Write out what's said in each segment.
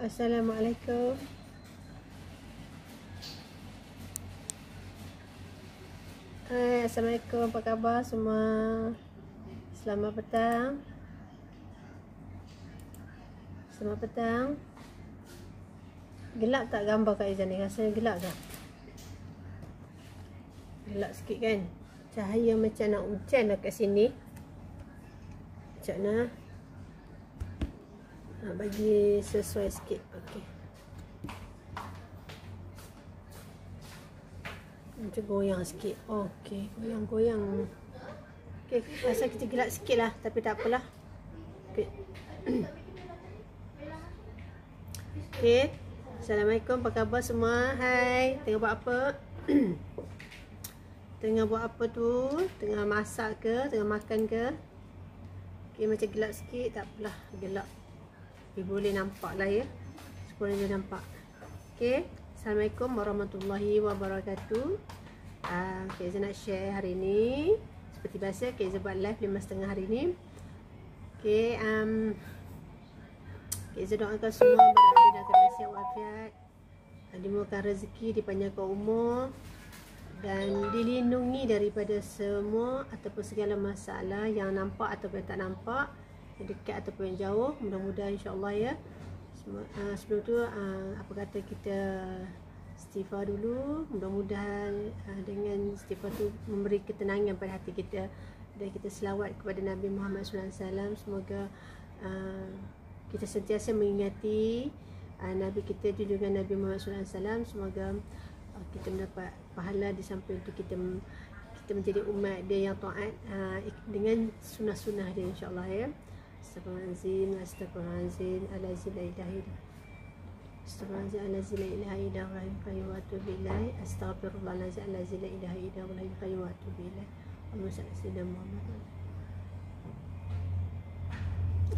Assalamualaikum. Assalamualaikum, apa khabar semua? Selamat petang. Selamat petang. Gelap tak gambar Kak Izzah ni? Rasanya gelap tak? Gelap sikit kan? Cahaya macam nak hujan dah kat sini. Macam mana? Nak bagi sesuai sikit. Okey. Macam goyang sikit. Okey, goyang-goyang. Okey, rasa kita gelap sikit lah, tapi tak apalah. Okey. Okey. Assalamualaikum, apa khabar semua? Hai, tengah buat apa? Tengah buat apa tu? Tengah masak ke? Tengah makan ke? Okey, macam gelap sikit, tak apalah, gelap. Tapi boleh nampak lah ya. Sekurang dia nampak. Okey. Assalamualaikum warahmatullahi wabarakatuh. Kak Izzah nak share hari ni. Seperti biasa, Kak Izzah buat live 5.30 hari ni. Okey, Kak Izzah doakan semua berada dalam keadaan sihat walafiat, dimurahkan rezeki, dipanjangkan umur, dan dilindungi daripada semua ataupun segala masalah yang nampak ataupun yang tak nampak, yang dekat ataupun yang jauh. Mudah-mudahan insya-Allah ya. Sebelum tu apa kata kita istighfar dulu. Mudah-mudahan dengan istighfar tu memberi ketenangan pada hati kita, dan kita selawat kepada Nabi Muhammad SAW. Semoga kita sentiasa mengingati Nabi kita, junjungan Nabi Muhammad SAW. Semoga kita mendapat pahala di samping itu kita menjadi umat dia yang taat dengan sunnah-sunnah dia insya-Allah ya. Astagfirullahaladzim, astagfirullahaladzim, alazim la ilaha illallah. Astagfirullahaladzim, alazim la ilaha illallah, qayyum wa atubu ilaih. Astagfirullahaladzim, alazim la ilaha illallah, qayyum wa atubu ilaih. Allahumma salli ala sayyidina Muhammad.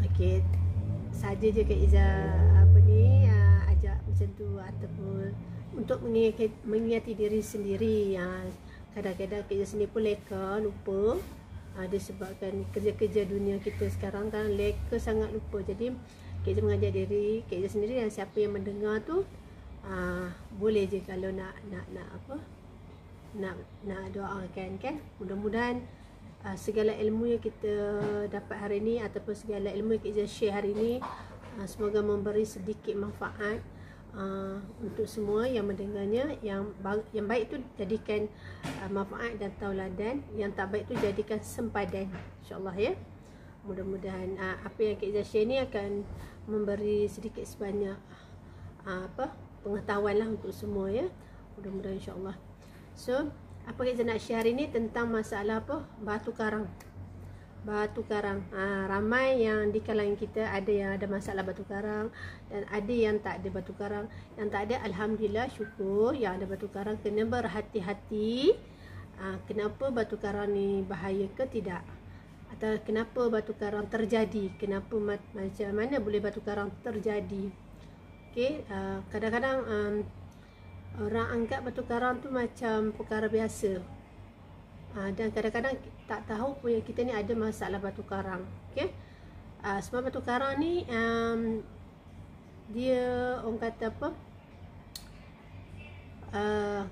Okey, saja je Kak Izzah apa ni ajak macam tu, ataupun untuk mengingati diri sendiri. Kadang-kadang Kak Izzah sendiri pun leka, lupa. Disebabkan kerja-kerja dunia kita sekarang kan leka sangat lupa. Jadi Kak Izzah mengajak diri Kak Izzah sendiri dan siapa yang mendengar tu boleh je kalau nak doakan kan. Mudah-mudahan segala ilmu yang kita dapat hari ni ataupun segala ilmu yang Kak Izzah share hari ni semoga memberi sedikit manfaat untuk semua yang mendengarnya. Yang baik tu jadikan manfaat dan tauladan, yang tak baik tu jadikan sempadan insya-Allah ya. Mudah-mudahan apa yang Kak Izzah share ni akan memberi sedikit sebanyak pengetahuan lah untuk semua ya. Mudah-mudahan insya-Allah. So, apa Kak Izzah nak share hari ni tentang masalah batu karang. Batu karang. Ramai yang di kalangan kita ada yang ada masalah batu karang, dan ada yang tak ada batu karang. Yang tak ada, alhamdulillah, syukur. Yang ada batu karang kena berhati-hati. Kenapa batu karang ni bahaya ke tidak? Atau kenapa batu karang terjadi? Kenapa macam mana boleh batu karang terjadi? Okey, kadang-kadang orang anggap batu karang tu macam perkara biasa. Dan kadang-kadang tak tahu pun yang kita ni ada masalah batu karang. Okey. Sebab batu karang ni dia orang kata apa?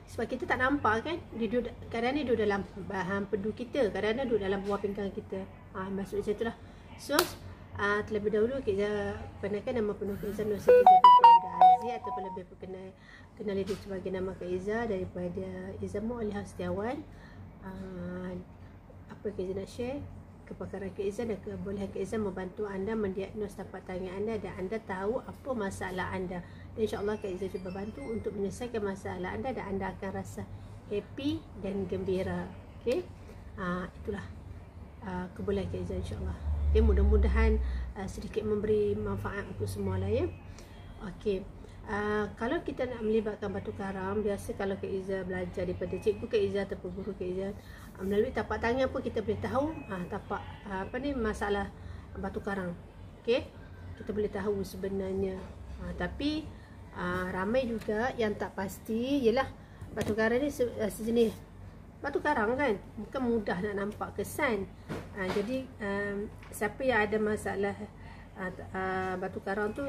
Sebab kita tak nampak kan, dia duduk, kadang ni duduk dalam bahan pedu kita, kadang-kadang duduk dalam buah pinggang kita. Maksud macam itulah. So terlebih dahulu kita kenalkan nama penuh Kak Izzah Nur Siti Aziz, ataupun lebih kenali dia sebagai nama Kak Izzah daripada Izzah Mu'alihah Setiawan. Apa Kak Izzah nak share, kepakaran Kak Izzah dan kebolehan Kak Izzah membantu anda mendiagnos tapak tangan anda, dan anda tahu apa masalah anda, dan insyaAllah Kak Izzah cuba bantu untuk menyelesaikan masalah anda, dan anda akan rasa happy dan gembira. Okay, itulah kebolehan Kak Izzah insyaAllah. Okay, mudah-mudahan sedikit memberi manfaat untuk semua lah ya. Okay, kalau kita nak melibatkan batu karang, biasa kalau Kak Izzah belajar daripada cikgu Kak Izzah ataupun guru Kak Izzah, melalui tapak tangan pun kita boleh tahu tapak masalah batu karang. Okey, kita boleh tahu sebenarnya. Tapi ramai juga yang tak pasti. Ialah batu karang ni sejenis batu karang kan, bukan mudah nak nampak kesan. Jadi siapa yang ada masalah batu karang tu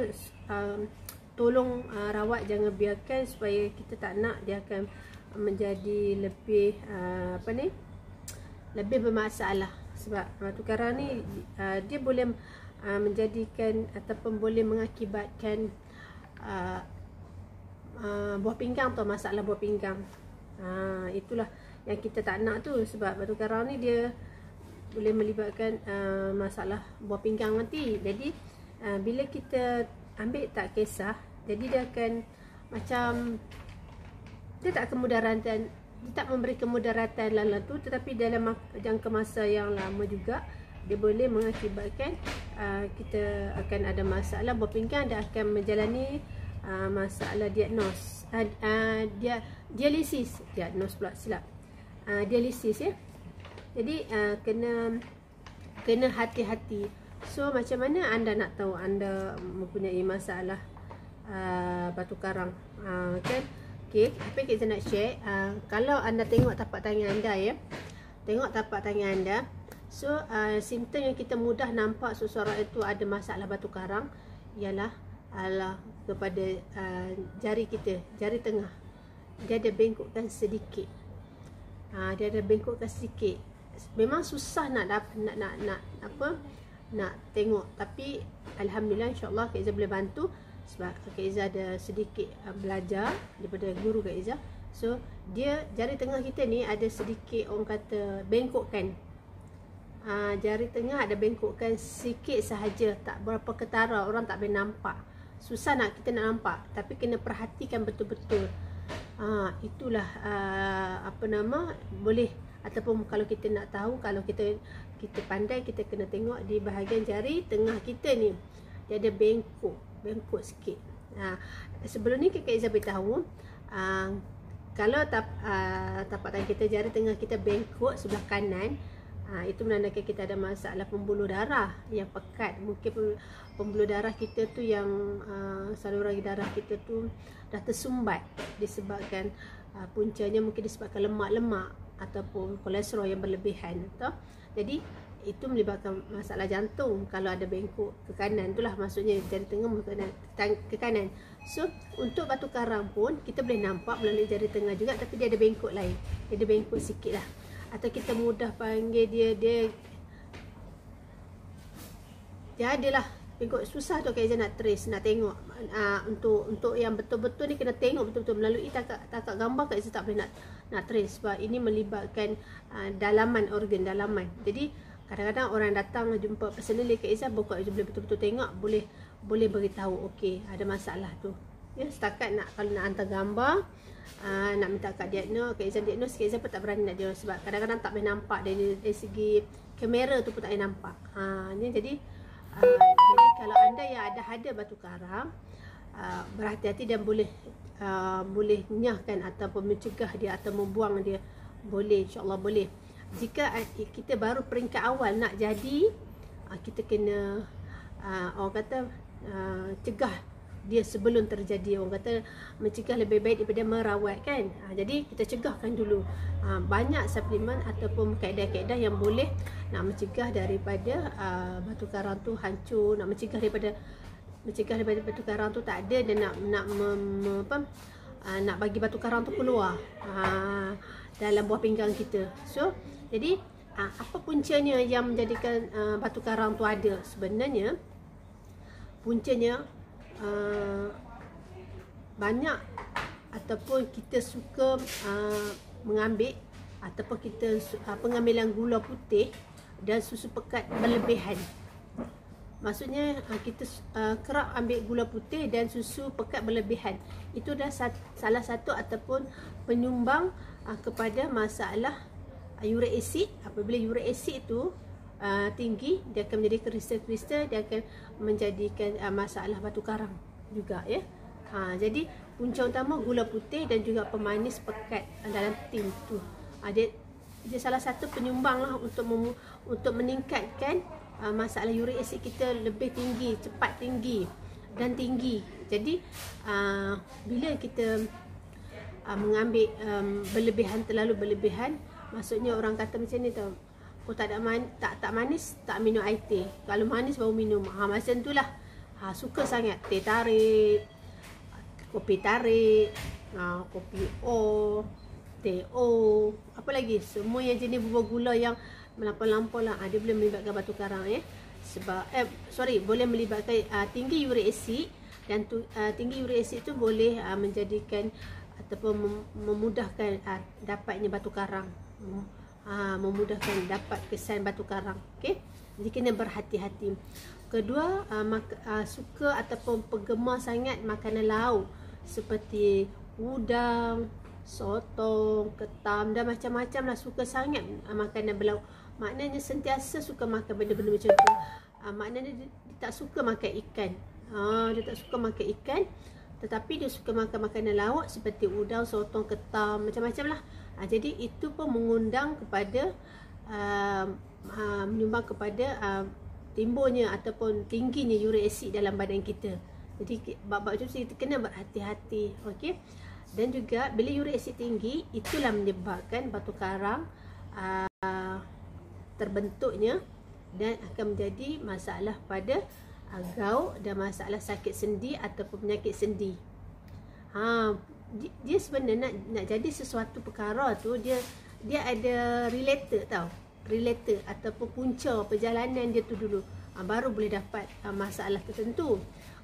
tolong rawat, jangan biarkan, supaya kita tak nak dia akan menjadi lebih lebih bermasalah. Sebab batu karang ni dia boleh menjadikan ataupun boleh mengakibatkan buah pinggang atau masalah buah pinggang. Itulah yang kita tak nak tu, sebab batu karang ni dia boleh melibatkan masalah buah pinggang nanti. Jadi bila kita ambil tak kisah, jadi dia akan macam dia tak kemudaratan, dia tak memberi kemudaratan lalu tu, tetapi dalam jangka masa yang lama juga dia boleh mengakibatkan kita akan ada masalah buah pinggang dan akan menjalani masalah dialisis ya. Jadi kena hati-hati. So macam mana anda nak tahu anda mempunyai masalah batu karang, kan? Okey, apa yang kita nak share, kalau anda tengok tapak tangan anda ya, tengok tapak tangan anda. So simptom yang kita mudah nampak seseorang itu ada masalah batu karang ialah kepada jari kita, jari tengah. Dia ada bengkokkan sedikit. Dia ada bengkokkan sedikit. Memang susah nak tengok, tapi alhamdulillah insya-Allah Kak Izzah boleh bantu, sebab Kak Izzah ada sedikit belajar daripada guru Kak Izzah. So dia jari tengah kita ni ada sedikit, orang kata, bengkokkan. Jari tengah ada bengkokkan sikit sahaja, tak berapa ketara, orang tak boleh nampak. Susah kita nak nampak, tapi kena perhatikan betul-betul. Itulah boleh, ataupun kalau kita nak tahu, kalau kita pandai, kita kena tengok di bahagian jari tengah kita ni dia ada bengkok sikit. Sebelum ni Kak Izzah beritahu, kalau tapak tangan kita, jari tengah kita bengkok sebelah kanan, itu menandakan kita ada masalah pembuluh darah yang pekat. Mungkin pembuluh darah kita tu yang saluran darah kita tu dah tersumbat disebabkan puncanya mungkin disebabkan lemak-lemak ataupun kolesterol yang berlebihan. Jadi itu melibatkan masalah jantung kalau ada bengkok ke kanan. Itulah maksudnya jari tengah ke kanan. So untuk batu karang pun kita boleh nampak melalui jari tengah juga, tapi dia ada bengkok lain. Dia ada bengkok sikit lah. Atau kita mudah panggil dia adalah bengkok. Susah tu Kak Izzah nak trace, nak tengok. Untuk yang betul-betul ni kena tengok betul-betul melalui takat gambar. Kak Izzah tak boleh nak trace, sebab ini melibatkan dalaman, organ dalaman. Jadi kadang-kadang orang datang jumpa personally Kak Izzah, Kak Izzah boleh betul-betul tengok, boleh beritahu okey ada masalah tu. Ya, setakat kalau nak hantar gambar, nak minta Kak Kak Izzah diagnose, Kak Izzah pun tak berani nak diagnose, sebab kadang-kadang tak boleh nampak dari segi kamera tu pun tak boleh nampak. Jadi kalau anda yang ada batu karang, berhati-hati dan boleh nyahkan ataupun mencegah dia atau membuang dia, boleh, insya-Allah boleh. Jika kita baru peringkat awal nak jadi, kita kena orang kata cegah dia sebelum terjadi. Orang kata mencegah lebih baik daripada merawat, kan? Jadi kita cegahkan dulu. Banyak suplemen ataupun kaedah-kaedah yang boleh nak mencegah daripada batu karang tu hancur, nak mencegah daripada batu karang tu tak ada, dan nak bagi batu karang tu keluar dalam buah pinggang kita. So jadi apa puncanya yang menjadikan batu karang tu ada? Sebenarnya puncanya banyak, ataupun kita suka mengambil, ataupun kita pengambilan gula putih dan susu pekat berlebihan. Maksudnya kita kerap ambil gula putih dan susu pekat berlebihan. Itu dah salah satu ataupun penyumbang kepada masalah uric acid. Apabila uric acid tu tinggi, dia akan menjadi kristal-kristal, dia akan menjadikan masalah batu karang juga, ya. Jadi punca utama gula putih dan juga pemanis pekat dalam tim tu. Dia salah satu penyumbang lah untuk meningkatkan masalah uric acid kita lebih tinggi, cepat tinggi dan tinggi. Jadi bila kita mengambil terlalu berlebihan, maksudnya orang kata macam ni tau, tak manis tak minum air teh, kalau manis baru minum. Macam itulah. Suka sangat teh tarik, kopi tarik, kopi O, teh O, apa lagi, semua yang jenis bubur gula yang melampau-lampau lah, dia boleh melibatkan batu karang sebab boleh melibatkan tinggi uric acid, dan tinggi uric acid tu boleh menjadikan ataupun memudahkan dapatnya batu karang, memudahkan dapat kesan batu karang. Okey, jadi kena berhati-hati. Kedua, suka ataupun penggemar sangat makanan laut seperti udang, sotong, ketam dan macam-macam lah, suka sangat makanan berlauk. Maknanya sentiasa suka makan benda-benda macam tu. Maknanya dia tak suka makan ikan. Dia tak suka makan ikan, tetapi dia suka makan makanan laut seperti udang, sotong, ketam, macam-macam lah. Jadi itu pun mengundang kepada menyumbang kepada timbulnya ataupun tingginya uric acid dalam badan kita. Jadi bab-bab tu kita kena berhati-hati. Okey. Dan juga bila uric acid tinggi, itulah menyebabkan batu karang terbentuknya dan akan menjadi masalah pada gout dan masalah sakit sendi ataupun penyakit sendi. Dia sebenarnya nak jadi sesuatu perkara tu, dia ada related tau. Related ataupun punca perjalanan dia tu dulu, baru boleh dapat masalah tertentu.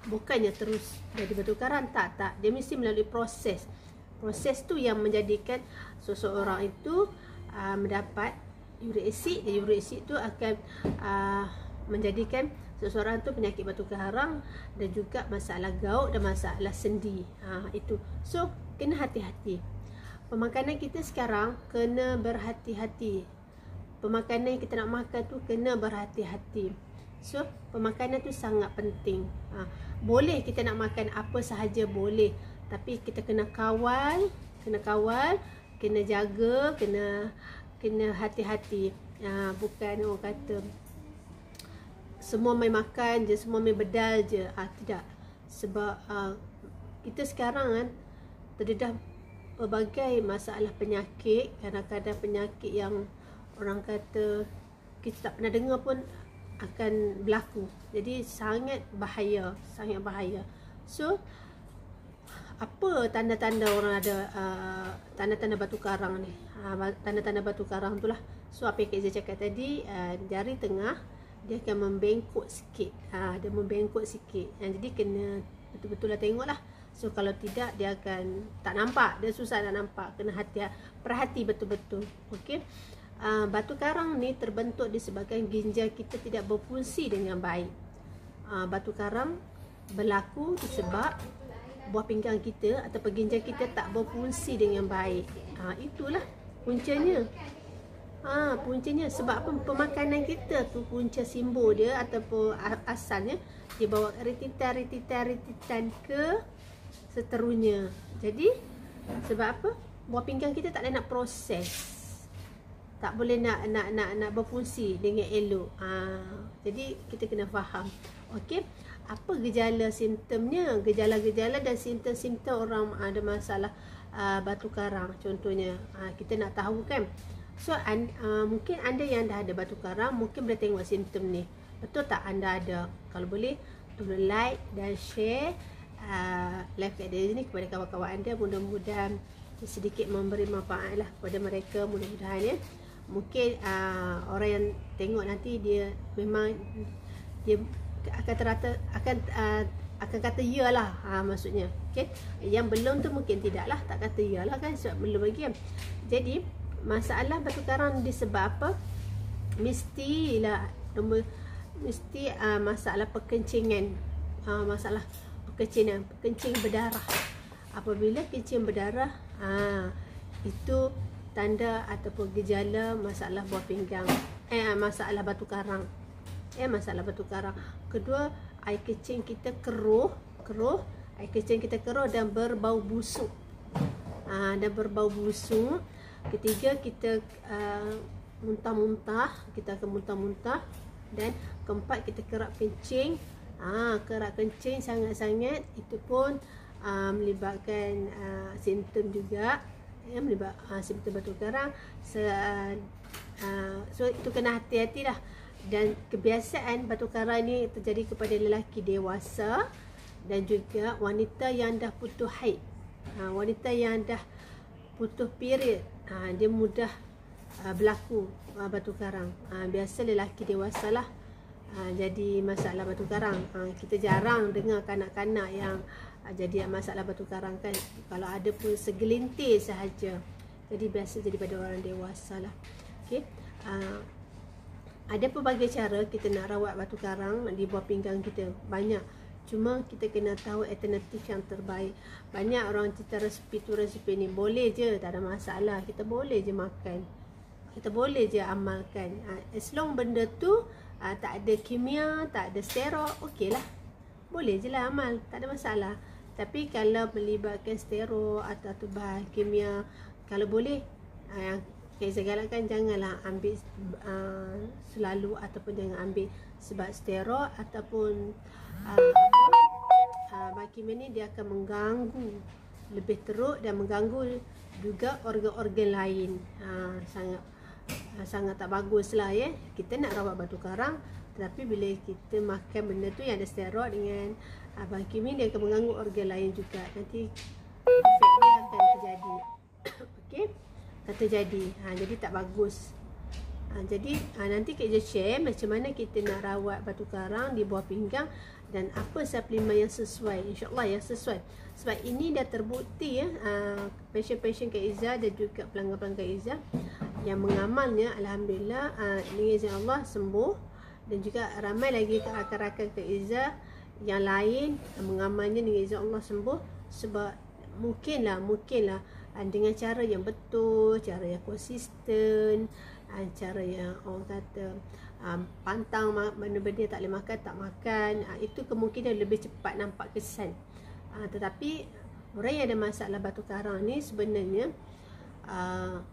Bukannya terus jadi batu karang, tak. Dia mesti melalui proses tu yang menjadikan seseorang itu mendapat uric acid, dan uric acid tu akan menjadikan seseorang tu penyakit batu karang dan juga masalah gout dan masalah sendi. Itu. So kena hati-hati. Pemakanan kita sekarang kena berhati-hati. Pemakanan yang kita nak makan tu kena berhati-hati. So pemakanan tu sangat penting. Boleh kita nak makan apa sahaja boleh, tapi kita kena kawal, kena jaga, kena hati-hati. Bukan orang kata semua main makan je, semua main bedal je. Tidak. Sebab kita sekarang kan terdedah berbagai masalah penyakit, kadang-kadang penyakit yang orang kata kita tak pernah dengar pun akan berlaku. Jadi sangat bahaya. So apa tanda-tanda orang ada tanda-tanda batu karang ni? Tanda-tanda batu karang tu lah. So apa yang Kak Zia cakap tadi, jari tengah dia akan membengkok sikit. Dia membengkok sikit. Jadi kena betul-betul lah tengok lah. So kalau tidak, dia akan tak nampak, dia susah nak nampak. Kena perhati betul-betul. Okey. Batu karang ni terbentuk disebabkan ginjal kita tidak berfungsi dengan baik. Batu karang berlaku disebab buah pinggang kita atau ginjal kita tak berfungsi dengan baik. Itulah puncanya. Puncanya sebab apa? Pemakanan kita tu punca simbol dia ataupun asalnya dia bawa retitan ke seterusnya. Jadi sebab apa? Buah pinggang kita tak boleh nak proses. Tak boleh nak berfungsi dengan elok. Jadi kita kena faham. Okey. Apa gejala simptomnya? Gejala-gejala dan simptom-simptom orang ada masalah batu karang contohnya. Kita nak tahu kan. So mungkin anda yang dah ada batu karang mungkin boleh tengok simptom ni. Betul tak anda ada? Kalau boleh tolong like dan share live kat dia ni kepada kawan-kawan anda. Mudah-mudahan sedikit memberi manfaat lah kepada mereka. Mudah-mudahan ya. Mungkin orang yang tengok nanti dia memang dia akan kata ya lah, maksudnya. Okay? Yang belum tu mungkin tidak lah, tak kata ya lah kan, sebab belum lagi kan. Jadi masalah batu karang disebab apa? Mesti masalah perkencingan. Masalah kencing berdarah. Apabila kencing berdarah, itu tanda ataupun gejala masalah buah pinggang, masalah batu karang. Masalah batu karang. Kedua, air kencing kita keruh, air kencing kita keruh dan berbau busuk. Ketiga, kita muntah-muntah, kita akan muntah-muntah. Dan keempat, kita kerap kencing. Kerap kencing sangat-sangat, itu pun melibatkan simptom juga. Simptom batu karang. So itu kena hati-hati lah. Dan kebiasaan batu karang ni terjadi kepada lelaki dewasa dan juga wanita yang dah putus haid. Wanita yang dah putus period, dia mudah berlaku batu karang. Biasa lelaki dewasa lah jadi masalah batu karang. Kita jarang dengar kanak-kanak yang jadi masalah batu karang kan. Kalau ada pun segelintir sahaja. Jadi biasa jadi pada orang dewasa lah. Okay. Ada pelbagai cara kita nak rawat batu karang di bawah pinggang kita. Banyak. Cuma kita kena tahu alternatif yang terbaik. Banyak orang cerita resipi ni boleh je, tak ada masalah. Kita boleh je makan. Kita boleh je amalkan. As long benda tu tak ada kimia, tak ada steroid, okey lah. Boleh je lah amal, tak ada masalah. Tapi kalau melibatkan steroid atau bahan kimia, kalau boleh, saya galakkan janganlah ambil selalu, ataupun jangan ambil sebab steroid ataupun bahan kimia ni dia akan mengganggu lebih teruk dan mengganggu juga organ-organ lain. Sangat tak bagus lah ya. Kita nak rawat batu karang, tetapi bila kita makan benda tu yang ada steroid dengan bahan kimia, dia akan mengganggu organ lain juga. Nanti efek dia akan terjadi. Okey, akan terjadi. Jadi tak bagus. Jadi nanti Kak Ija share macam mana kita nak rawat batu karang di bawah pinggang dan apa suplemen yang sesuai, insya-Allah yang sesuai. Sebab ini dah terbukti ya, pasien-pasien Kak Iza dan juga pelanggan-pelanggan Kak Iza yang mengamalnya, alhamdulillah dengan izin Allah sembuh. Dan juga ramai lagi rakan-rakan Kak Iza yang lain mengamalnya dengan izin Allah sembuh. Sebab mungkinlah dengan cara yang betul, cara yang konsisten, cara yang orang kata pantang benda-benda tak boleh makan, tak makan, itu kemungkinan lebih cepat nampak kesan. Tetapi orang yang ada masalah batu karang ni sebenarnya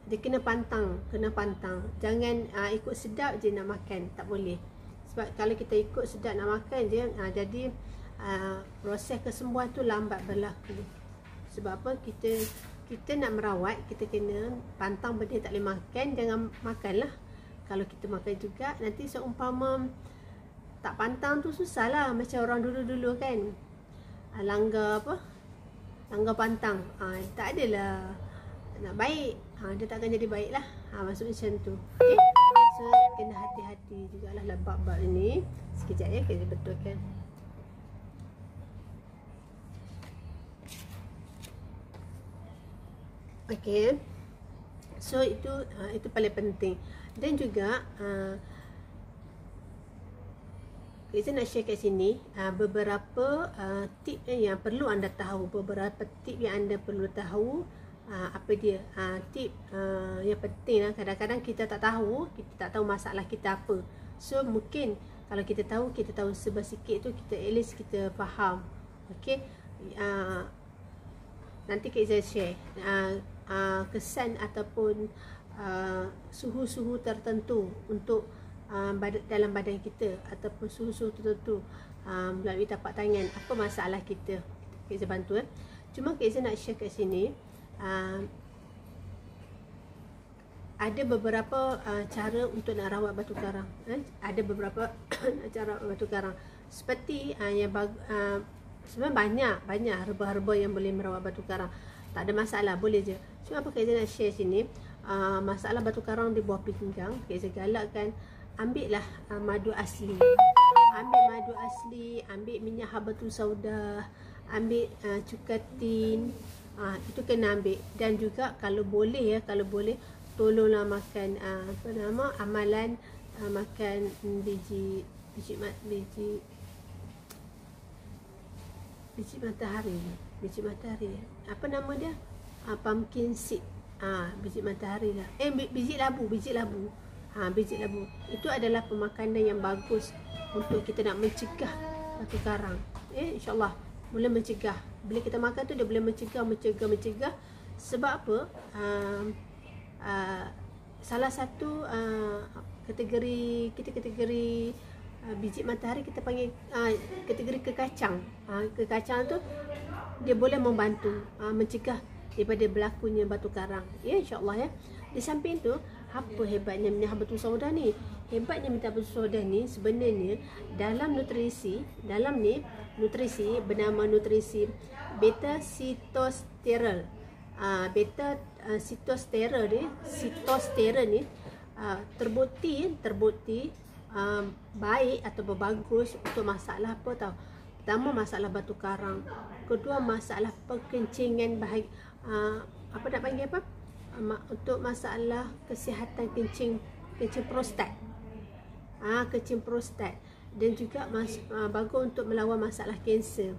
dia kena pantang. Jangan ikut sedap je nak makan, tak boleh. Sebab kalau kita ikut sedap nak makan je, jadi proses kesembuhan tu lambat berlaku. Sebab apa? Kita nak merawat, kita kena pantang benda tak boleh makan, jangan makanlah. Kalau kita makan juga, nanti seumpama tak pantang tu susah lah. Macam orang dulu-dulu kan, langgar pantang, tak adalah nak baik, dia tak akan jadi baik lah. Maksud macam tu. Okay? So kena hati-hati jugalah lah bab-bab ini. Sekejap ya, kita betulkan. Okay, so itu paling penting. Dan juga kita nak share kat sini beberapa tip yang perlu anda tahu. Beberapa tip yang anda perlu tahu. Apa dia? Tip yang penting lah. Kadang-kadang kita tak tahu masalah kita apa. So mungkin kalau kita tahu sebesikit tu, kita at least kita faham. Okay, nanti kita share kesan ataupun suhu-suhu tertentu untuk dalam badan kita, ataupun suhu-suhu tertentu melalui tapak tangan. Apa masalah kita bantu. Cuma kita nak share kat sini, ada beberapa cara untuk nak rawat batu karang. Ada beberapa cara batu karang. Seperti yang sebenarnya banyak herba-herba yang boleh merawat batu karang. Tak ada masalah, boleh je. Cuma apa Kak Iza nak share sini, masalah batu karang di bawah pinggang, Kak Iza galakkan ambillah madu asli. Ambil madu asli, ambil minyak habatus sauda, ambil cukatin, itu kena ambil. Dan juga kalau boleh tolonglah makan amalan makan biji matahari. Apa nama dia? Pumpkin seed. Biji matahari lah. Biji labu. Biji labu. Itu adalah pemakanan yang bagus untuk kita nak mencegah batu karang. InsyaAllah boleh mencegah. Bila kita makan tu dia boleh mencegah. Sebab apa? Salah satu kategori biji matahari kita panggil kategori kekacang. Kekacang tu dia boleh membantu mencegah daripada berlakunya batu karang. Ya, insya-Allah ya. Di samping tu Apa hebatnya minyak habatus sauda ni? Hebatnya minyak habatus sauda ni sebenarnya dalam nutrisi bernama nutrisi beta sitosterol. Beta sitosterol ni terbukti baik atau bagus untuk masalah apa tahu? Pertama, masalah batu karang. Kedua, masalah perkencingan apa nak panggil apa? Untuk masalah kesihatan kencing prostat. Kencing prostat. Dan juga bagus untuk melawan masalah kanser.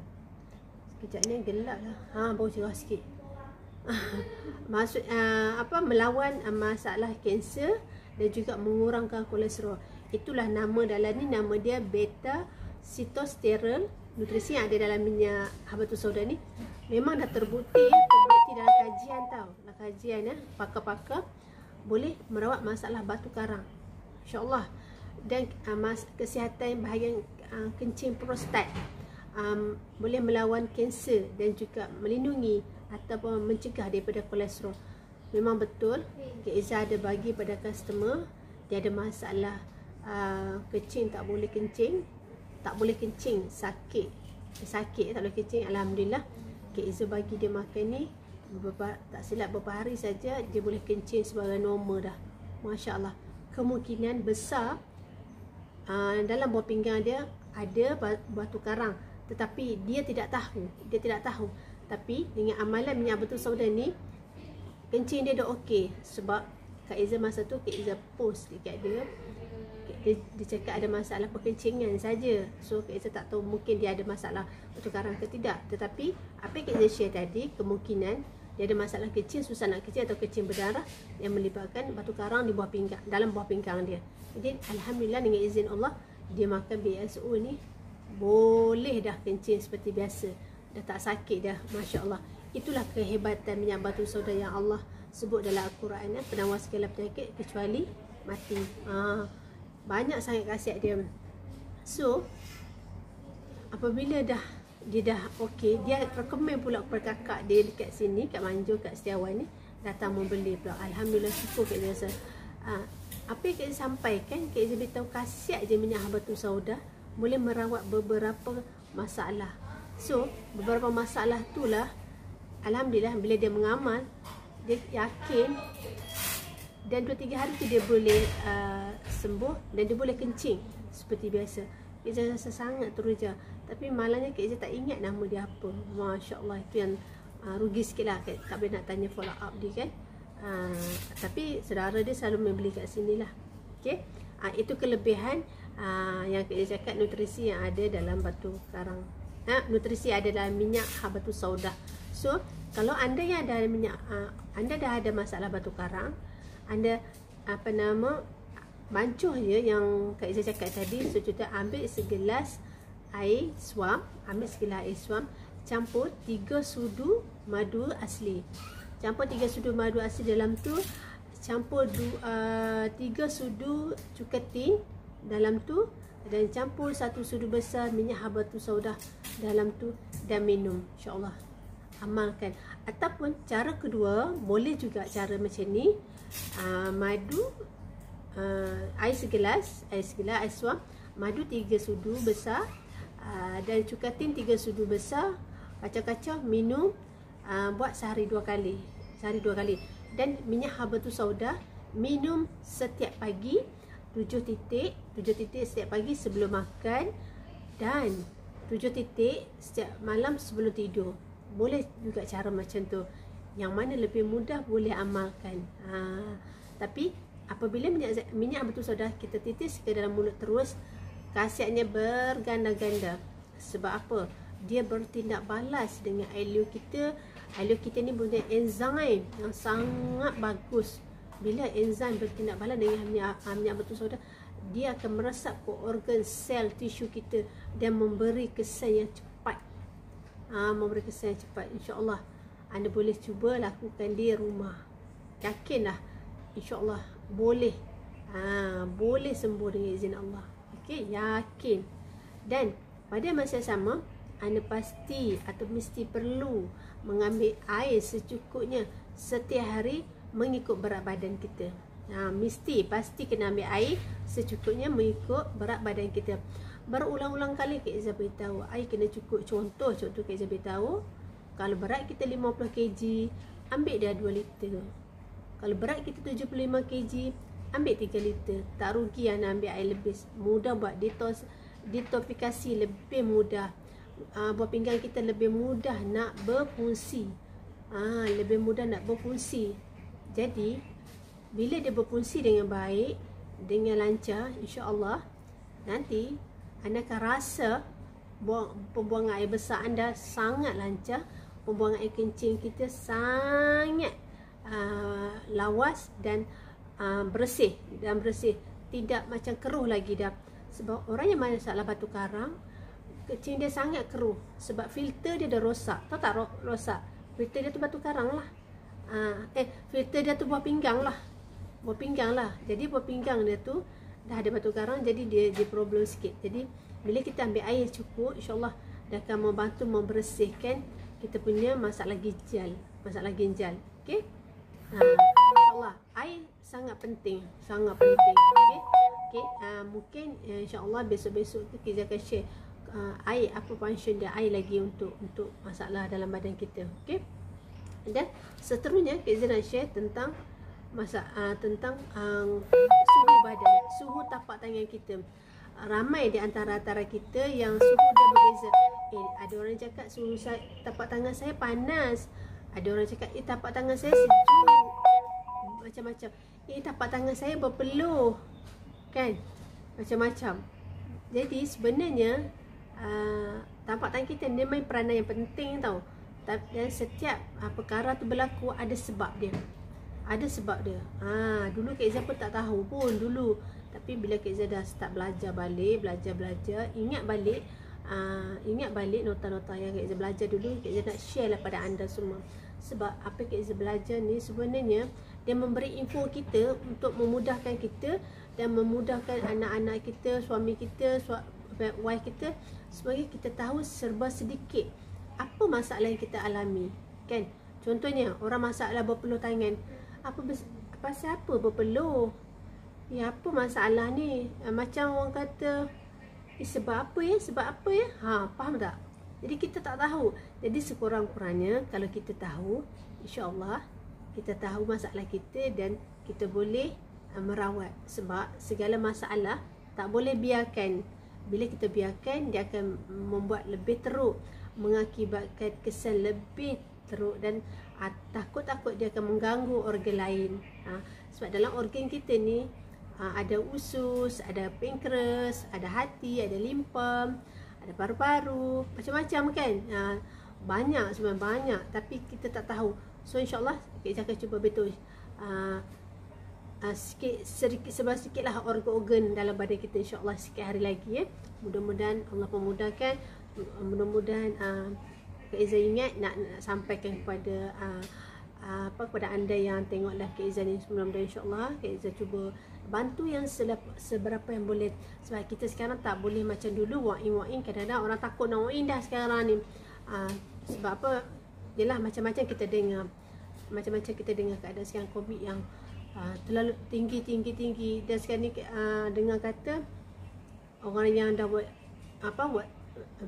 Sekejap ni gelap lah. Baru cerah sikit. Melawan masalah kanser dan juga mengurangkan kolesterol. Itulah nama dalam ni, nama dia beta sitosterol. Nutrisi yang ada dalam minyak habatus sauda ni memang dah terbukti dalam kajian tau. Dalam kajian pakar-pakar boleh merawat masalah batu karang, insya-Allah. Dan kesihatan bahagian kencing prostat, boleh melawan kanser dan juga melindungi ataupun mencegah daripada kolesterol. Memang betul Kak Izzah ada bagi pada customer, dia ada masalah kencing, tak boleh kencing, sakit tak boleh kencing. Alhamdulillah Kak Izzah bagi dia makan ni, tak silap beberapa hari saja dia boleh kencing sebagai normal dah, Masya Allah. Kemungkinan besar dalam bawah pinggang dia ada batu karang, tetapi dia tidak tahu. Tapi dengan amalan minyak habatus sauda ni, kencing dia dah okey. Sebab Kak Izzah masa tu Kak Izzah post dekat dia cakap ada masalah perkencingan saja. So Kak Izzah tak tahu, mungkin dia ada masalah batu karang ke tidak. Tetapi apa yang Kak Izzah share tadi, kemungkinan dia ada masalah kencing, susah nak kencing atau kencing berdarah yang melibatkan batu karang di bawah pinggang, dalam bawah pinggang dia. Jadi alhamdulillah dengan izin Allah, dia makan BSO ni boleh dah kencing seperti biasa, dah tak sakit dah, Masya Allah. Itulah kehebatan minyak habatus sauda yang Allah sebut dalam Al-Quran, penawar segala penyakit kecuali mati. Banyak sangat khasiat dia. So apabila dia dah okey, dia recommend pula kepada kakak dia dekat sini, kat Manjur, kat Setiawan ni, datang membeli pula. Alhamdulillah, syukur Kak Izzah. Apa yang Kak Izzah sampaikan, Kak Izzah beritahu khasiat je minyak habatus sauda boleh merawat beberapa masalah. So beberapa masalah itulah alhamdulillah bila dia mengamal, dia yakin, dan 2-3 hari tu dia boleh sembuh dan dia boleh kencing seperti biasa. Kak Izzah rasa sangat teruja. Tapi malangnya Kak Izzah tak ingat nama dia apa. Masya Allah, itu yang rugi sikit lah. Tak boleh nak tanya follow up dia kan. Tapi saudara dia selalu membeli kat sini lah. Okay? Itu kelebihan yang Kak Izzah cakap, nutrisi yang ada dalam batu karang. Nutrisi ada dalam minyak habatus sauda. So kalau anda yang ada minyak, anda dah ada masalah batu karang, anda bancuh je yang Kak Izzah cakap tadi. So kita ambil segelas air suam, campur 3 sudu madu asli. Dalam tu campur 3 sudu cuka tin dalam tu, dan campur 1 sudu besar minyak habatus sauda dalam tu, dan minum, insya-Allah. Amalkan. Ataupun cara kedua, boleh juga cara macam ni. Madu, air segelas air suam, madu 3 sudu besar, dan cuka tin 3 sudu besar, kacau-kacau, minum, buat sehari 2 kali. Dan minyak habatus sauda minum setiap pagi 7 titik setiap pagi sebelum makan, dan 7 titik setiap malam sebelum tidur. Boleh juga cara macam tu. Yang mana lebih mudah boleh amalkan. Tapi apabila minyak habatus sauda kita titis ke dalam mulut terus, khasiatnya berganda-ganda. Sebab apa? Dia bertindak balas dengan air liur kita. Air liur kita ni punya enzim yang sangat bagus. Bila enzim bertindak balas dengan minyak habatus sauda, dia akan meresap ke organ, sel, tisu kita dan memberi kesan yang cepat. InsyaAllah anda boleh cuba lakukan di rumah. Yakinlah, insyaAllah boleh. Boleh sembuh dengan izin Allah. Okey, yakin. Dan pada masa sama, anda pasti atau mesti perlu mengambil air secukupnya setiap hari mengikut berat badan kita. Mesti pasti kena ambil air secukupnya mengikut berat badan kita. Berulang-ulang kali Kak Izzah beritahu, air kena cukup. Contoh Kak Izzah beritahu, kalau berat kita 50 kg, ambil dah 2 liter. Kalau berat kita 75 kg, ambil 3 liter. Tak rugi nak ambil air lebih. Mudah buat detoksifikasi, lebih mudah. Buah pinggang kita lebih mudah nak berfungsi. Lebih mudah nak berfungsi. Jadi bila dia berfungsi dengan baik, dengan lancar, insya-Allah nanti anda akan rasa pembuangan air besar anda sangat lancar, pembuangan air kencing kita sangat lawas dan bersih tidak macam keruh lagi dah. Sebab orang yang masalah batu karang, kencing dia sangat keruh sebab filter dia dah rosak. Tahu tak rosak? Filter dia tu batu karang lah. Filter dia tu buah pinggang lah. Jadi buah pinggang dia tu dah ada batu karang, jadi dia problem sikit. Jadi bila kita ambil air cukup, insya-Allah dia akan membantu membersihkan kita punya masalah ginjal. Okey? Insya-Allah air sangat penting. Okey? Mungkin insya-Allah besok-besok tu kita akan share air, apa function dia air lagi untuk masalah dalam badan kita. Okey? Dan seterusnya kita nak share tentang tentang suhu badan, suhu tapak tangan kita. Ramai di antara kita yang suhu dia berbeza. Ada orang cakap suhu tapak tangan saya panas. Ada orang cakap tapak tangan saya sejuk. Macam-macam. Tapak tangan saya berpeluh. Kan? Macam-macam. Jadi sebenarnya tapak tangan kita ni main peranan yang penting tau. Dan setiap perkara tu berlaku ada sebab dia. Dulu Kak Izzah pun tak tahu pun dulu. Tapi bila Kak Izzah dah start belajar, ingat balik nota-nota yang Kak Izzah belajar dulu. Kak Izzah nak share lah pada anda semua. Sebab apa Kak Izzah belajar ni sebenarnya dia memberi info kita untuk memudahkan kita dan memudahkan anak-anak kita, suami kita, wife kita, supaya kita tahu serba sedikit apa masalah yang kita alami. Kan? Contohnya orang masalah berpeluh tangan. Pasal apa berpeluh? Apa masalah ni? Macam orang kata sebab apa ya? Faham tak? Jadi kita tak tahu. Jadi sekurang-kurangnya kalau kita tahu, insya-Allah kita tahu masalah kita dan kita boleh merawat. Sebab segala masalah tak boleh biarkan. Bila kita biarkan, dia akan membuat lebih teruk, mengakibatkan kesan lebih teruk dan takut-takut dia akan mengganggu organ lain. Sebab dalam organ kita ni ada usus, ada pankreas, ada hati, ada limpa, ada paru-paru, macam-macam kan. Banyak sebenarnya, banyak, tapi kita tak tahu. So insya-Allah kita akan cuba betul sedikit lah organ-organ dalam badan kita, insya-Allah sikit hari lagi ya. Mudah-mudahan Allah memudahkan. Mudah-mudahan Kak Izzah ingat nak sampaikan kepada kepada anda yang tengoklah Kak Izzah ni. Mudah-mudahan insya-Allah Kak Izzah cuba bantu yang seberapa yang boleh. Sebab kita sekarang tak boleh macam dulu walk in. Kadang-kadang orang takut nak walk in dah sekarang ni. Sebab apa? Yalah macam-macam kita dengar. Keadaan sekarang COVID yang terlalu tinggi. Dan sekarang ni dengar kata orang yang dah buat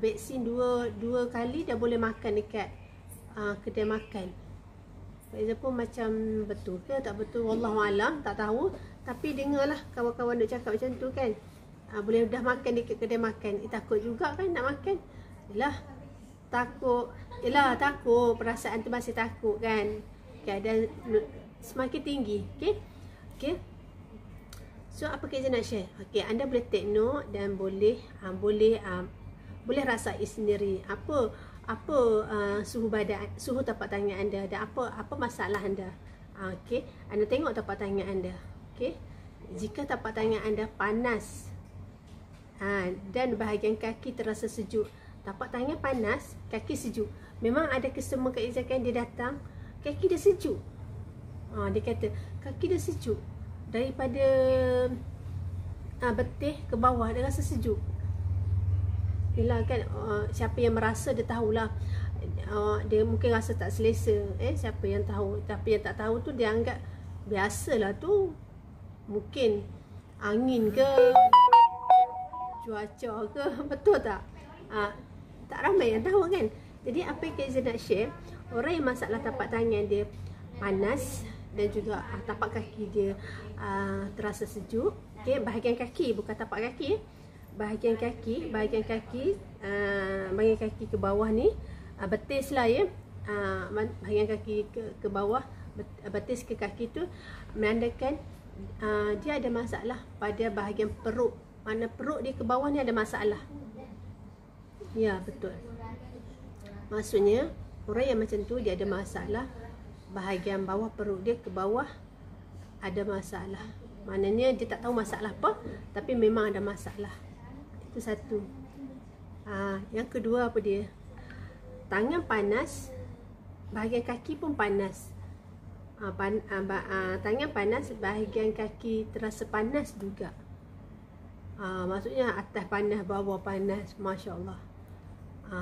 vaksin dua kali dah boleh makan dekat kedai makan. Kak Izzah pun macam betul ke tak betul, wallahualam, tak tahu. Tapi dengarlah kawan-kawan duk cakap macam tu kan. Boleh dah makan dekat kedai makan. Takut juga kan nak makan. Takut, perasaan tu masih takut kan. Keadaan semakin tinggi. Okay. So apa Kak Izzah nak share? Okay, anda boleh take note dan boleh rasai sendiri apa suhu badan, suhu tapak tangan anda dan apa masalah anda. Okey, anda tengok tapak tangan anda. Okey, jika tapak tangan anda panas dan bahagian kaki terasa sejuk, tapak tangan panas, kaki sejuk, memang ada customer Kak Izzah kan, dia datang kaki dia sejuk. Dia kata kaki dia sejuk daripada betih ke bawah, dia rasa sejuk. Yelah kan, siapa yang merasa dia tahulah. Dia mungkin rasa tak selesa. Siapa yang tahu. Tapi yang tak tahu tu dia anggap biasalah tu. Mungkin angin ke, cuaca ke, betul tak? Tak ramai yang tahu kan. Jadi apa yang Kak Izzah nak share, orang yang masalah tapak tangan dia panas dan juga tapak kaki dia terasa sejuk. Okay, bahagian kaki, bukan tapak kaki. Bahagian kaki ke bawah ni, betis lah ya. Bahagian kaki ke bawah, betis ke kaki tu menandakan dia ada masalah pada bahagian perut. Mana perut dia ke bawah ni ada masalah. Ya, betul. Maksudnya orang yang macam tu dia ada masalah bahagian bawah perut dia ke bawah ada masalah. Maknanya dia tak tahu masalah apa, tapi memang ada masalah. Itu satu. Yang kedua apa dia? Tangan panas, bahagian kaki pun panas. Tangan panas, bahagian kaki terasa panas juga. Maksudnya atas panas, bawah panas, Masya Allah.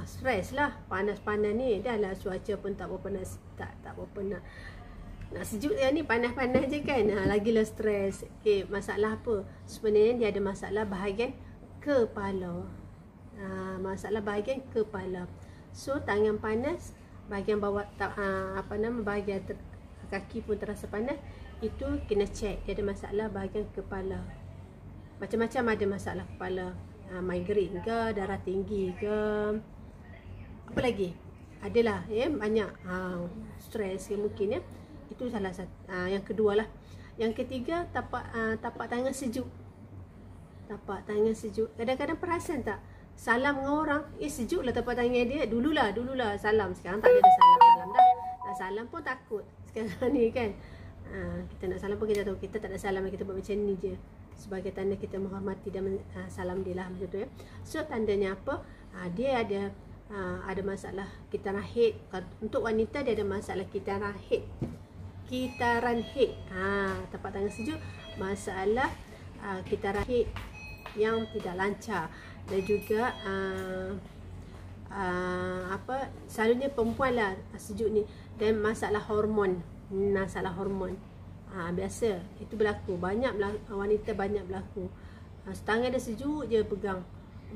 Stres lah, panas-panas ni. Dah lah cuaca pun tak berapa tak berapa nak sejuk ni, panas-panas je kan. Lagilah stres. Okay, masalah apa? Sebenarnya dia ada masalah bahagian kepala. Masalah bahagian kepala. So tangan panas, bahagian bawah bahagian kaki pun terasa panas, itu kena check dia ada masalah bahagian kepala. Macam-macam ada masalah kepala, migraine ke, darah tinggi ke, apa lagi, adalah ya, banyak stres ke mungkin ya. Itu salah satu. Yang kedua lah. Yang ketiga, tapak tangan sejuk. Tapak tangan sejuk. Kadang-kadang perasan tak, salam dengan orang, sejuk lah tapak tangan dia. Dululah salam. Sekarang tak ada dah salam dah. Nak salam pun takut sekarang ni kan. Kita nak salam pun kita tahu kita tak ada salam, kita buat macam ni je sebagai tanda kita menghormati dan salam dia lah, macam tu ya. So tandanya apa? Dia ada masalah kitaran head. Untuk wanita dia ada masalah kitaran head. Tapak tangan sejuk, masalah kitaran head yang tidak lancar. Dan juga selalunya perempuan lah sejuk ni. Dan masalah hormon. Biasa itu berlaku, wanita banyak berlaku. Tangan dia sejuk je pegang.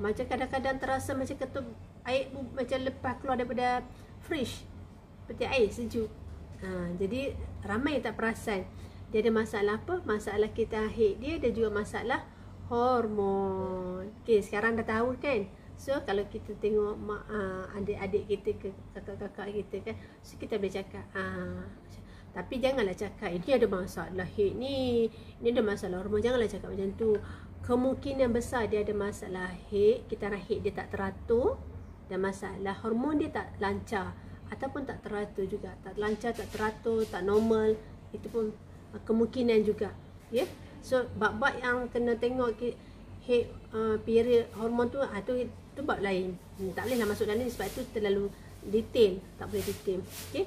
Macam kadang-kadang terasa macam kata air macam lepas keluar daripada fridge, seperti air sejuk. Jadi ramai tak perasan dia ada masalah apa? Masalah kita head dia, dan juga masalah hormon. Okay, sekarang dah tahu kan. So kalau kita tengok adik-adik kita ke kakak-kakak kita kan, so kita boleh cakap tapi janganlah cakap ini ada masalah head ni, ini ada masalah hormon. Janganlah cakap macam tu. Kemungkinan besar dia ada masalah head, kitaran head dia tak teratur, dan masalah hormon dia tak lancar ataupun tak teratur juga. Tak lancar, tak teratur, tak normal. Itu pun kemungkinan juga ya. So bab-bab yang kena tengok head period hormon tu, tu bab lain. Tak bolehlah masuk dalam ni sebab tu terlalu detail, tak boleh detail. Okey.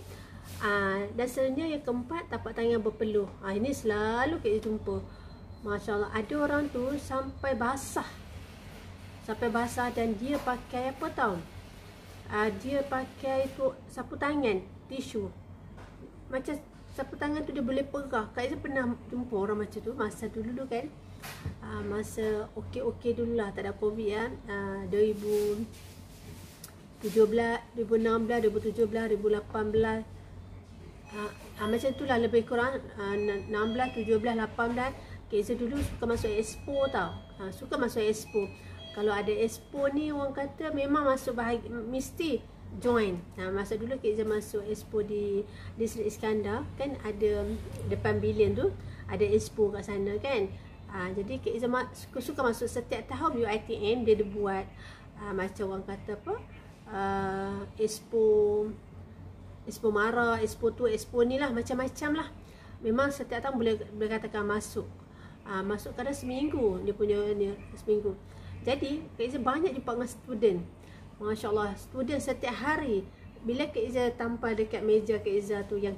Dan selanjutnya yang keempat, tapak tangan berpeluh. Ini selalu kita jumpa. Masya Allah, ada orang tu sampai basah, dan dia pakai apa tahu? Dia pakai tu sapu tangan, tisu. Macam sapu tangan tu dia boleh perah. Kak Izzah pernah jumpa orang macam tu masa dulu kan. Masa okey dulu lah, tak ada COVID ya. 2017, 2016, 2017, 2018. Macam tu lah lebih kurang 16, 17, 18. Kak Izzah dulu suka masuk expo tau. Suka masuk expo. Kalau ada expo ni orang kata memang masuk mesti join. Masa dulu Kak Izzah masuk expo di Sri Iskandar kan, ada depan bilion tu ada expo kat sana kan. Jadi Kak Izzah suka masuk setiap tahun UiTM dia ada buat macam orang kata apa, expo Mara, expo tu, expo ni lah, macam-macam lah. Memang setiap tahun boleh katakan masuk. Masuk kadang seminggu dia punya ni, seminggu. Jadi Kak Izzah banyak jumpa dengan student. Masya Allah, student setiap hari. Bila Kak Izzah tampal dekat meja Kak Izzah tu, yang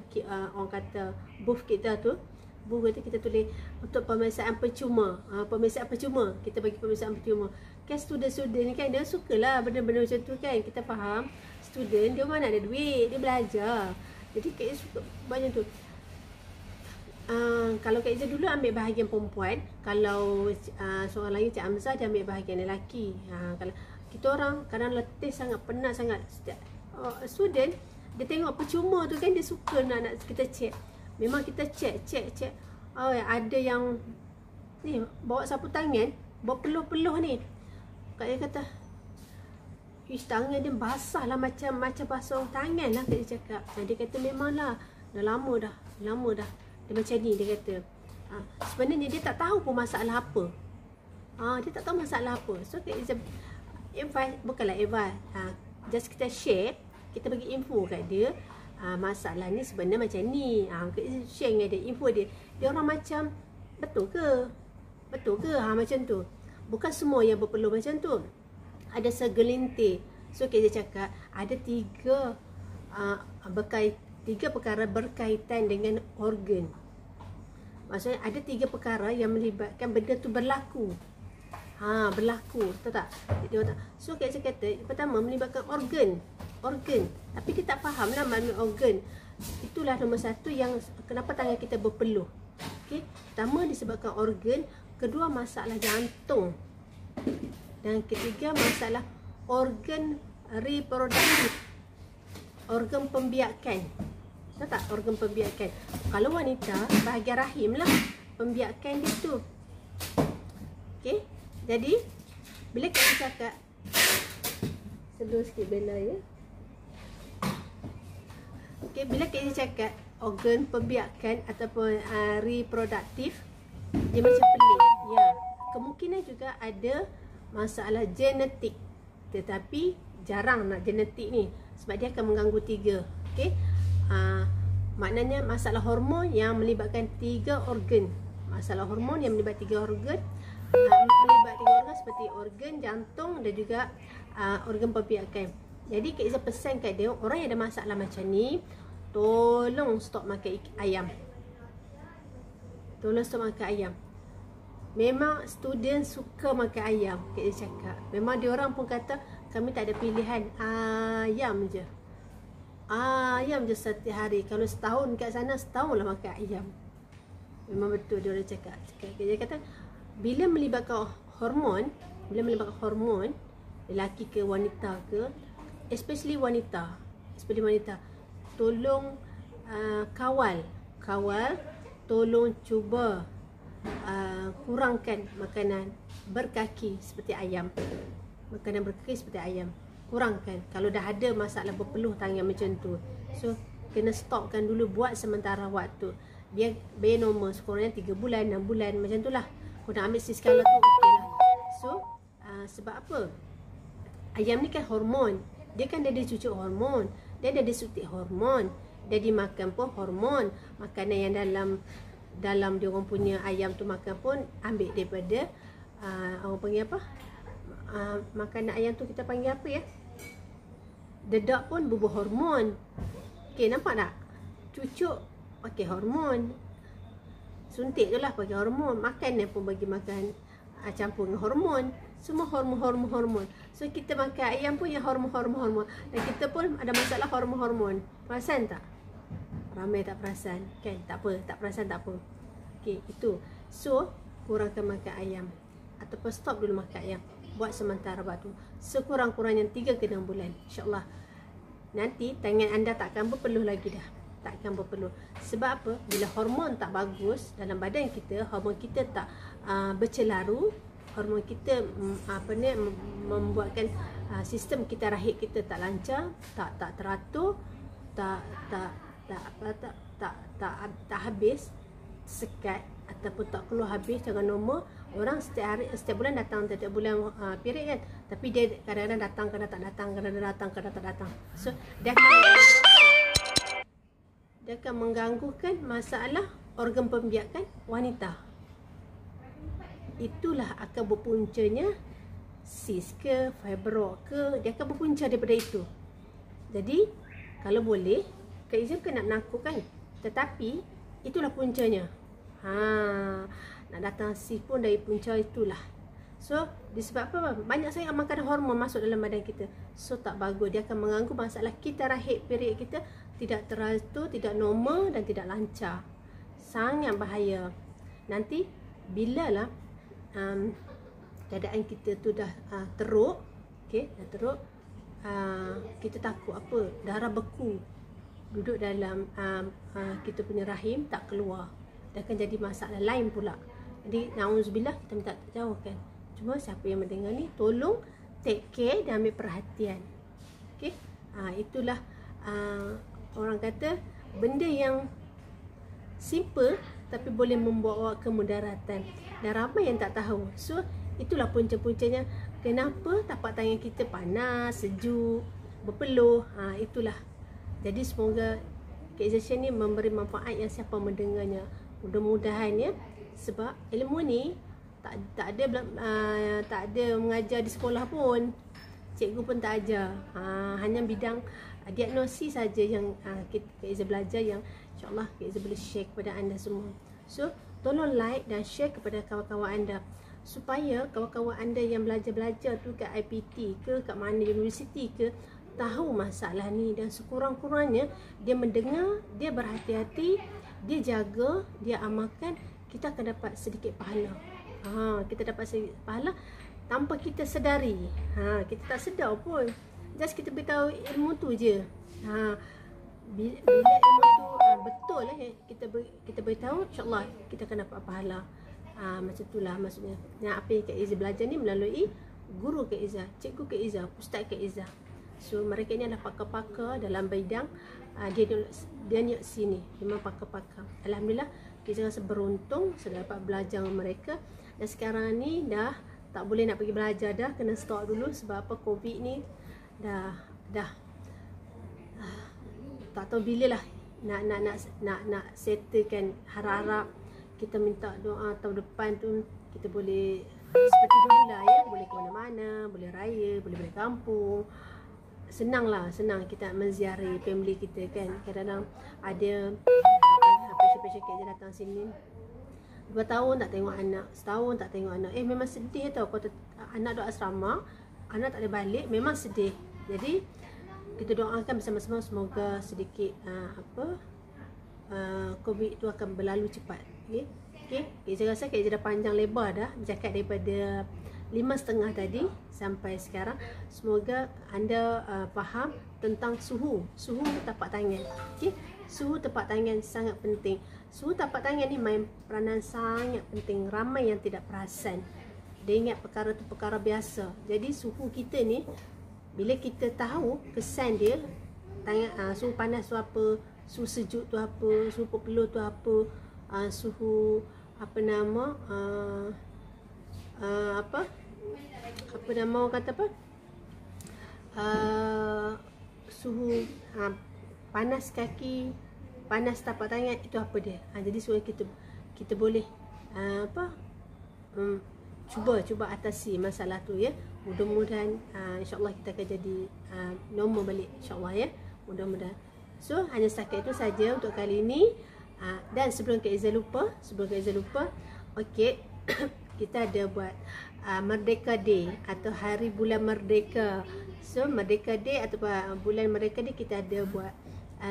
orang kata booth kita tu, booth kita tulis untuk pemeriksaan percuma. Pemeriksaan percuma, kita bagi pemeriksaan percuma. Kan student-student ni kan, dia sukalah benda-benda macam tu kan. Kita faham student dia mana ada duit, dia belajar. Jadi Kak Izzah suka banyak tu. Kalau Kak Izzah dulu ambil bahagian perempuan, kalau seorang lain Cik Hamzah dia ambil bahagian lelaki. Kalau kita orang kadang letih sangat, penat sangat. Student dia tengok percuma tu kan, dia suka nak kita check. Memang kita check. Ada yang ni bawa sapu tangan, bawa peluh-peluh ni. Kak Izzah kata, ish, tangan dia basah lah, macam basuh tangan lah, Kak Izzah cakap. Dia kata memanglah dah lama dah. Dia macam ni, dia kata. Sebenarnya dia tak tahu pun masalah apa. Dia tak tahu masalah apa. So Kak Izzah advice, bukanlah advice, just kita share, kita bagi info kat dia. Masalah ni sebenarnya macam ni. Kak Izzah share dengan dia, info dia. Dia orang macam, betul ke? Macam tu. Bukan semua yang berpeluh macam tu. Ada segelintir. So Kak Izzah cakap, ada tiga perkara berkaitan dengan organ. Maksudnya ada 3 perkara yang melibatkan benda tu berlaku. Berlaku, tahu tak? So Kak Izzah kata, pertama melibatkan organ. Tapi kita tak faham lah makna organ. Itulah nombor 1 yang kenapa tangan kita berpeluh. Okey, pertama disebabkan organ, kedua masalah jantung, dan ketiga masalah organ reproduktif, organ pembiakan. Tahu tak organ pembiakan? Kalau wanita, bahagian rahim lah pembiakan dia tu. Okey, jadi bila kita cakap, sedul sikit bela ya. Okey, bila kita cakap organ pembiakan ataupun reproduktif, dia macam pelik. Ya, kemungkinan juga ada masalah genetik, tetapi jarang nak genetik ni sebab dia akan mengganggu 3. Okey, maknanya masalah hormon yang melibatkan 3 organ. Masalah hormon yang melibatkan 3 organ, melibatkan 3 organ seperti organ jantung dan juga organ pembiakan. Jadi Kak Izzah pesan kat dia, orang yang ada masalah macam ni, tolong stop makan ayam. Memang student suka makan ayam, Kak Izzah cakap. Memang dia orang pun kata, kami tak ada pilihan, ayam je setiap hari. Kalau setahun kat sana, setahun lah makan ayam. Memang betul dia orang cakap. Dia kata bila melibatkan hormon, lelaki ke wanita ke, especially wanita, tolong kawal, tolong cuba kurangkan makanan berkaki seperti ayam. Kurangkan. Kalau dah ada masalah berpeluh tangan macam tu, so kena stopkan dulu buat sementara waktu. Biar normal, sekurangnya 3 bulan, 6 bulan macam tu lah. Kau nak ambil skala tu, okey lah. So sebab apa? Ayam ni kan hormon. Dia kan dia cucuk hormon, dia ada suntik hormon, dia dimakan pun hormon. Makanan yang dalam dia orang punya ayam tu makan pun ambil daripada orang panggil apa? Makanan ayam tu kita panggil apa ya? Dedak pun bubuh hormon. Okey, nampak tak? Cucuk pakai hormon, suntik tu lah pakai hormon, makanan pun bagi makan campur dengan hormon. Semua hormon. So kita makan ayam pun yang hormon. Dan kita pun ada masalah hormon. Perasan tak? Ramai tak perasan kan? Tak apa, tak perasan tak apa. Okey, itu. So kurangkan makan ayam ataupun stop dulu makan ayam. Buat sementara waktu, sekurang-kurangnya 3 ke 6 bulan, insyaAllah. Nanti tangan anda takkan berpeluh lagi dah. Takkan berpeluh. Sebab apa? Bila hormon tak bagus dalam badan kita, hormon kita tak bercelaru, hormon kita membuatkan sistem kita, rahim kita tak lancar, tak teratur, tak habis sekat ataupun tak keluar habis dengan normal. Orang setiap bulan datang, setiap bulan period kan, tapi dia kadang-kadang datang, kadang tak datang, kadang tak datang. So dia akan mengganggukan masalah organ pembiakan wanita. Itulah akan berpuncanya sis ke, fibroid ke, dia akan berpunca daripada itu. Jadi kalau boleh, Kak Izzah bukan nak menakutkan, tetapi itulah puncanya. Nak datang sis pun dari punca itulah. So disebab apa? Banyak sangat makanan hormon masuk dalam badan kita. So tak bagus, dia akan mengganggu masalah kita, rahim period kita tidak teratur, tidak normal dan tidak lancar. sangat bahaya. Nanti bilalah keadaan kita tu dah teruk, okey, dah teruk, kita takut apa? Darah beku duduk dalam kita punya rahim, tak keluar. Dia akan jadi masalah lain pula. Jadi na'udzubillah, kita minta jauhkan. Cuma siapa yang mendengar ni, tolong take care dan ambil perhatian. Okey, itulah orang kata benda yang simple tapi boleh membawa kemudaratan, dan ramai yang tak tahu. So itulah punca-puncanya kenapa tapak tangan kita panas, sejuk, berpeluh. Itulah. Jadi semoga Kak ni memberi manfaat yang siapa mendengarnya. Mudah-mudahan ya. Sebab ilmu ni tak ada mengajar di sekolah pun. Cikgu pun tak ajar. Hanya bidang diagnosis saja yang Kak Izzah belajar, yang insyaAllah Kak Izzah boleh share kepada anda semua. So tolong like dan share kepada kawan-kawan anda, supaya kawan-kawan anda yang belajar-belajar tu kat IPT ke, kat mana universiti ke, tahu masalah ni, dan sekurang-kurangnya dia mendengar, dia berhati-hati, dia jaga, dia amalkan, kita akan dapat sedikit pahala. Kita dapat sedikit pahala tanpa kita sedari. Kita tak sedar pun, just kita beritahu ilmu tu je. Bila ilmu tu betul lah, kita beritahu, insyaAllah kita akan dapat pahala. Macam itulah maksudnya. Apa yang Kak Izzah belajar ni melalui guru Kak Izzah, cikgu Kak Izzah, ustaz Kak Izzah. So mereka ni adalah pakar-pakar dalam bidang diagnosis ni. Memang pakar-pakar. Alhamdulillah, kita rasa beruntung sudah dapat belajar dengan mereka. Dan sekarang ni dah tak boleh nak pergi belajar dah, kena stop dulu sebab apa, Covid ni dah tak tahu bila lah nak settlekan. Harap-harap kita minta doa tahun depan tu kita boleh seperti dulu lah ya, boleh ke mana-mana, boleh raya, boleh balik kampung. Senang kita menziarahi family kita kan. Kadang-kadang ada pasien-pasien Kak datang sini 2 tahun tak tengok anak, setahun tak tengok anak. Memang sedih tau. Kalau anak duduk asrama, anak tak ada balik, memang sedih. Jadi kita doakan bersama-sama semoga sedikit Covid tu akan berlalu cepat. Okey. Saya rasa Kak dah panjang lebar dah bercakap daripada 5.30 tadi sampai sekarang. Semoga anda faham tentang suhu tapak tangan. Okey. Suhu tapak tangan sangat penting. Suhu tapak tangan ni main peranan sangat penting. Ramai yang tidak perasan. Dia ingat perkara tu perkara biasa. Jadi suhu kita ni, bila kita tahu kesan dia, suhu panas tu apa, suhu sejuk tu apa, suhu peluh tu apa, suhu suhu panas kaki, panas tapak tangan, itu apa dia. Jadi supaya kita boleh cuba atasi masalah tu ya. Mudah-mudahan insyaAllah kita akan jadi normal balik, insyaAllah ya. Mudah-mudahan. So hanya setakat itu saja untuk kali ini. Dan sebelum Kak Izzah lupa, okey, kita ada buat Merdeka Day atau Hari Bulan Merdeka. So Merdeka Day atau Bulan Merdeka Day, kita ada buat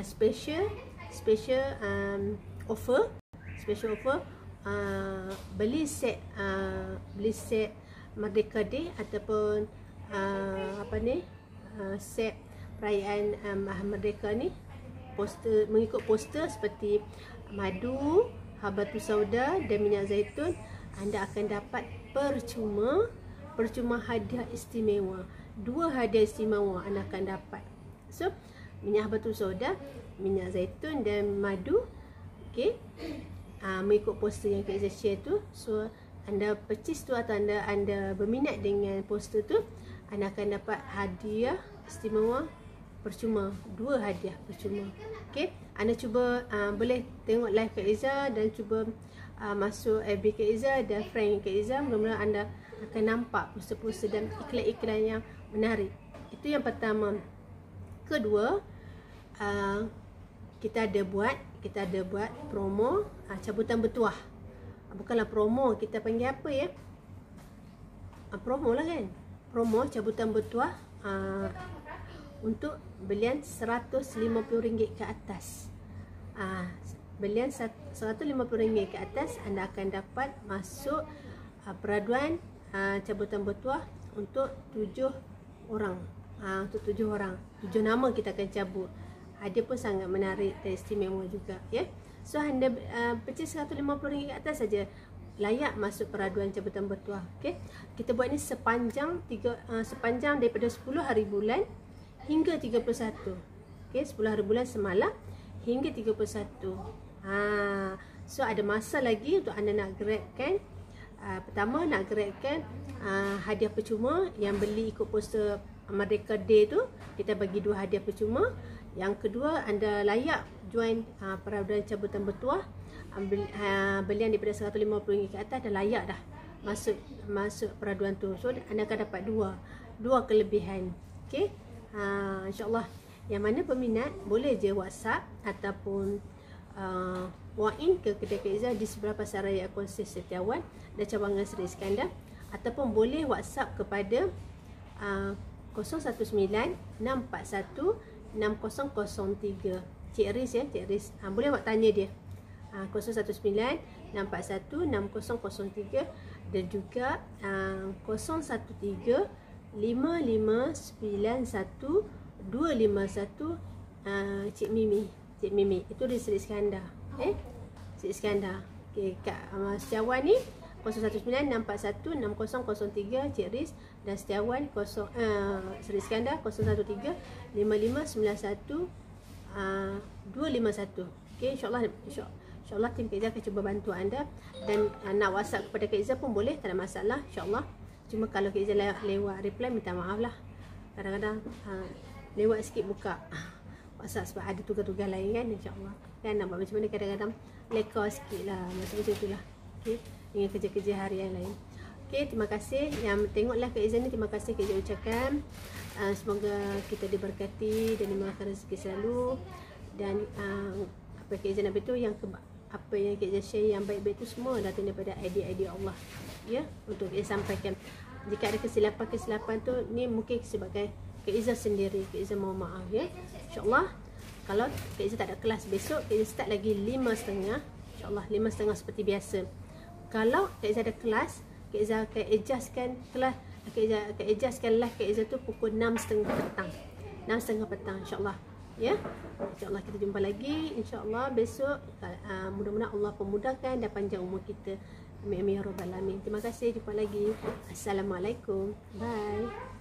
special offer. Beli set Merdeka Day ataupun set perayaan Merdeka ni, poster, mengikut poster seperti madu, habatus sauda dan minyak zaitun, anda akan dapat percuma hadiah istimewa. 2 hadiah istimewa anda akan dapat. So minyak habatus sauda, minyak zaitun dan madu. Okey. Mengikut poster yang Kak Izzah share tu. So anda purchase tu atau anda berminat dengan poster tu, anda akan dapat hadiah istimewa percuma, 2 hadiah percuma. Okey, anda cuba boleh tengok live Kak Izzah dan cuba masuk FB Kak Izzah dan friend Kak Izzah. Mudah-mudahan anda akan nampak poster-poster dan iklan-iklan yang menarik. Itu yang pertama. Kedua, kita ada buat promo cabutan bertuah. Bukanlah promo, kita panggil apa ya? Promo lah kan. Promo cabutan bertuah untuk belian RM150 ke atas. belian RM150 ke atas, anda akan dapat masuk peraduan cabutan bertuah untuk 7 orang. Untuk 7 orang, 7 nama kita akan cabut. Dia pun sangat menarik dan istimewa juga, ya. So anda purchase RM150 ke atas saja, layak masuk peraduan cabutan bertuah. Okey, kita buat ni sepanjang daripada 10 hari bulan hingga 31. Okey, 10 hari bulan semalam hingga 31. So ada masa lagi untuk anda nak grabkan. Pertama, nak grabkan hadiah percuma. Yang beli ikut poster Merdeka Day tu, kita bagi 2 hadiah percuma. Yang kedua, anda layak join peraduan cabutan bertuah. Belian daripada RM150 ke atas dah layak dah masuk peraduan tu. So anda akan dapat dua kelebihan. Okey, insyaAllah. Yang mana peminat boleh je WhatsApp ataupun walk in ke kedai Kak Izzah di sebelah Pasar Raya Konsesi Setiawan dan cawangan Seri Iskandar, ataupun boleh WhatsApp kepada 019-641-6003. Cik Riz, ya, Cik Riz. Boleh awak tanya dia. 019-641-6003 dan juga 013-5591-251 Cik Mimi. Cik Mimi itu di Seri Iskandar. Seri Iskandar. Okey, kat Setiawan ni 019-641-6003 Cik Riz, dan Setiawan Seri Iskandar 013-5591-251. Okey, insyaAllah tim Kak Izzah akan cuba bantu anda. Dan nak WhatsApp kepada Kak Izzah pun boleh, tak ada masalah, insyaAllah. Cuma kalau Kak Izzah lewat reply, minta maaf lah. Kadang-kadang lewat sikit buka WhatsApp sebab ada tugas-tugas lain kan, insyaAllah. Kan nampak macam mana kadang-kadang leka sikit lah, macam tu lah. Okay, dengan kerja-kerja harian lain. Okay, terima kasih yang tengoklah Kak Izzah ni. Terima kasih Kak Izzah ucapkan. Semoga kita diberkati dan dimurahkan rezeki selalu. Dan apa Kak Izzah nak beritahu, apa yang Kak Izzah share yang baik-baik tu semua datang daripada idea-idea Allah, ya, untuk Kak Izzah sampaikan. Jika ada kesilapan tu, ni mungkin sebabkan Kak Izzah sendiri. Kak Izzah mohon maaf, ya. InsyaAllah kalau Kak Izzah tak ada kelas besok, Kak Izzah start lagi 5.30. InsyaAllah 5.30 seperti biasa. Kalau Kak Izzah ada kelas, Kak Izzah akan adjustkan kelas, Kak Izzah akan adjustkan live Kak Izzah tu pukul 6.30 petang. 6.30 petang, insyaAllah, ya. InsyaAllah kita jumpa lagi, insyaAllah besok. Mudah-mudahan Allah pemudahkan dan panjang umur kita. Amin, amin ya rabbal alamin. Terima kasih, jumpa lagi. Assalamualaikum. Bye.